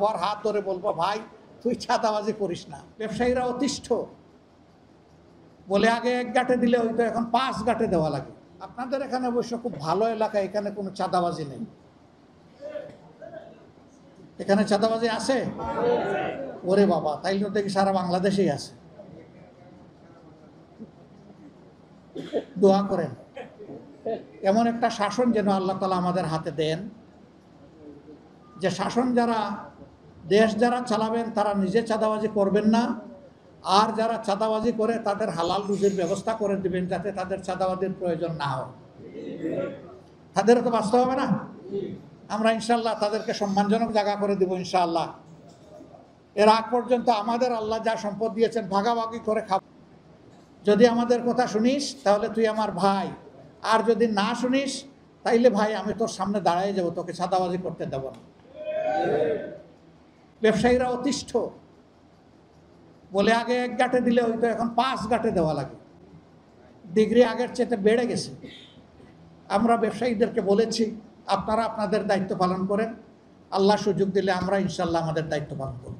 পর হাত ধরে বলবো, ভাই তুই চাঁদাবাজি করিস না। ব্যবসায়ীরা অতিষ্ঠ, বলে আগে 1 গাঁটে দিলে হয়তো এখন 5 গাঁটে দেওয়া লাগে। আপনাদের এখানে অবশ্য খুব ভালো এলাকা, এখানে কোনো চাঁদাবাজি নেই। এখানে চাঁদাবাজি আছে? ওরে বাবা, তাইলে তো দেখি সারা বাংলাদেশেই আছে। দোয়া করেন এমন একটা শাসন যেন আল্লাহ তাআলা আমাদের হাতে দেন, যে শাসন যারা দেশ যারা চালাবেন তারা নিজে চাঁদাবাজি করবেন না, আর যারা চাঁদাবাজি করে তাদের হালাল রুজির ব্যবস্থা করে দিবেন, যাতে তাদের চাঁদাবাজির প্রয়োজন না হয়। তাদেরও তো বাঁচতে হবে না? আমরা ইনশাল্লাহ তাদেরকে সম্মানজনক জায়গা করে দিব ইনশাআল্লাহ। এর আগ পর্যন্ত আমাদের আল্লাহ যা সম্পদ দিয়েছেন ভাগাভাগি করে খাব। যদি আমাদের কথা শুনিস তাহলে তুই আমার ভাই, আর যদি না শুনিস তাইলে ভাই আমি তোর সামনে দাঁড়ায় যাব, তোকে চাঁদাবাজি করতে দেব না। ব্যবসায়ীরা অতিষ্ঠ, বলে আগে 1 গাঁটে দিলে হয়তো এখন 5 গাঁটে দেওয়া লাগে। ডিগ্রি আগের চেয়ে বেড়ে গেছে। আমরা ব্যবসায়ীদেরকে বলেছি আপনারা আপনাদের দায়িত্ব পালন করেন, আল্লাহ সুযোগ দিলে আমরা ইনশাল্লাহ আমাদের দায়িত্ব পালন করব।